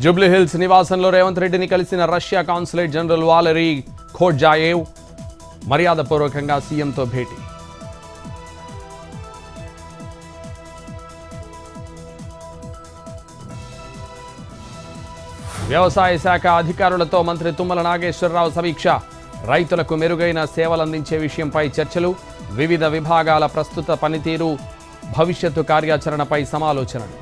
Jubilee hills నివాసంలో రేవంత్ రెడ్డిని కలిసిన రష్యా కాన్సులేట్ జనరల్ వాలరీ ఖోడ్జాయేవ్ మర్యాదపూర్వకంగా సీఎంతో భేటీ. వ్యవసాయ శాఖ అధికారులతో మంత్రి తుమ్మల నాగేశ్వరరావు సమీక్ష. రైతులకు మెరుగైన సేవలందించే విషయంపై చర్చలు. వివిధ విభాగాల ప్రస్తుత పనితీరు, భవిష్యత్తు కార్యాచరణపై సమాలోచనలు.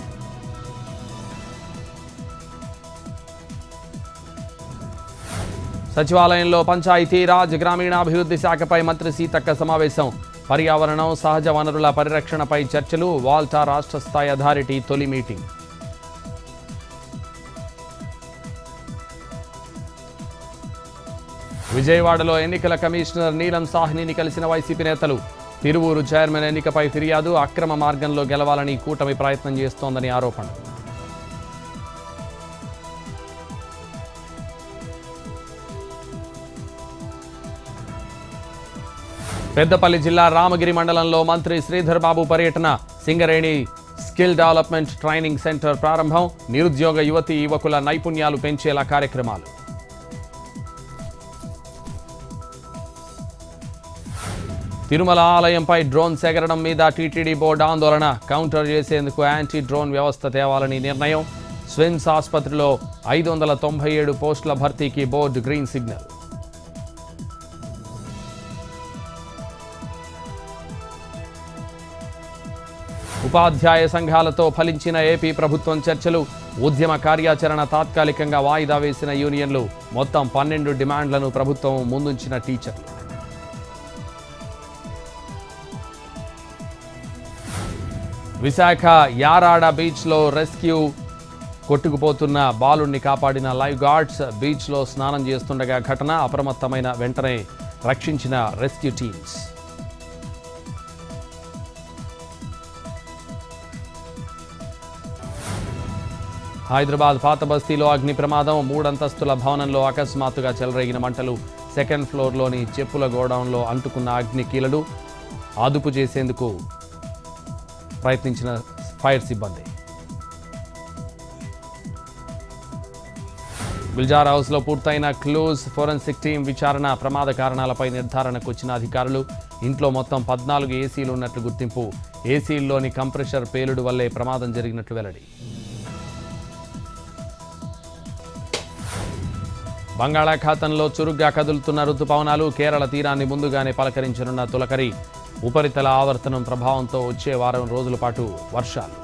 సచివాలయంలో పంచాయతీరాజ్ గ్రామీణాభివృద్ధి శాఖపై మంత్రి సీతక్క సమావేశం. పర్యావరణం, సహజ వనరుల పరిరక్షణపై చర్చలు. వాల్టా రాష్ట్ర స్థాయి అథారిటీ తొలి మీటింగ్. విజయవాడలో ఎన్నికల కమిషనర్ నీలం సాహ్నిని కలిసిన వైసీపీ నేతలు. తిరువూరు చైర్మన్ ఎన్నికపై ఫిర్యాదు. అక్రమ మార్గంలో గెలవాలని కూటమి ప్రయత్నం చేస్తోందని ఆరోపణ. పెద్దపల్లి జిల్లా రామగిరి మండలంలో మంత్రి శ్రీధర్ బాబు పర్యటన. Singareni skill development training centre ప్రారంభం. నిరుద్యోగ యువతీ యువకుల నైపుణ్యాలు పెంచేలా కార్యక్రమాలు. తిరుమల ఆలయంపై డ్రోన్స్ ఎగరడం మీద టీటీడీ బోర్డు ఆందోళన. కౌంటర్ చేసేందుకు యాంటీ డ్రోన్ వ్యవస్థ తేవాలని నిర్ణయం. స్విమ్స్ ఆసుపత్రిలో 597 పోస్టుల భర్తీకి బోర్డు గ్రీన్ సిగ్నల్. ఉపాధ్యాయ సంఘాలతో ఫలించిన ఏపీ ప్రభుత్వం చర్చలు. ఉద్యమ కార్యాచరణ తాత్కాలికంగా వాయిదా వేసిన యూనియన్లు. మొత్తం 12 డిమాండ్లను ప్రభుత్వం ముందుంచిన టీచర్లు. విశాఖ యారాడ బీచ్లో రెస్క్యూ. కొట్టుకుపోతున్న బాలుడిని కాపాడిన లైఫ్ గార్డ్స్. బీచ్లో స్నానం చేస్తుండగా ఘటన. అప్రమత్తమైన వెంటనే రక్షించిన రెస్క్యూ టీమ్స్. హైదరాబాద్ పాత బస్తీలో అగ్ని ప్రమాదం. 3 అంతస్తుల భవనంలో అకస్మాత్తుగా చెలరేగిన మంటలు. సెకండ్ ఫ్లోర్లోని చెప్పుల గోడౌన్లో అంటుకున్న అగ్ని కీలలు. అదుపు చేసేందుకు ప్రయత్నించిన ఫైర్ సిబ్బంది. గుల్జార్ హౌస్లో పూర్తయిన క్లోజ్ ఫోరెన్సిక్ టీం విచారణ. ప్రమాద కారణాలపై నిర్ధారణకు వచ్చిన అధికారులు. ఇంట్లో మొత్తం 14 ఏసీలు ఉన్నట్లు గుర్తింపు. ఏసీల్లోని కంప్రెషర్ పేలుడు వల్లే ప్రమాదం జరిగినట్లు వెల్లడి. బంగాళాఖాతంలో చురుగ్గా కదులుతున్న రుతుపవనాలు. కేరళ తీరాన్ని ముందుగానే పలకరించనున్న తొలకరి. ఉపరితల ఆవర్తనం ప్రభావంతో వచ్చే వారం రోజుల పాటు వర్షాలు.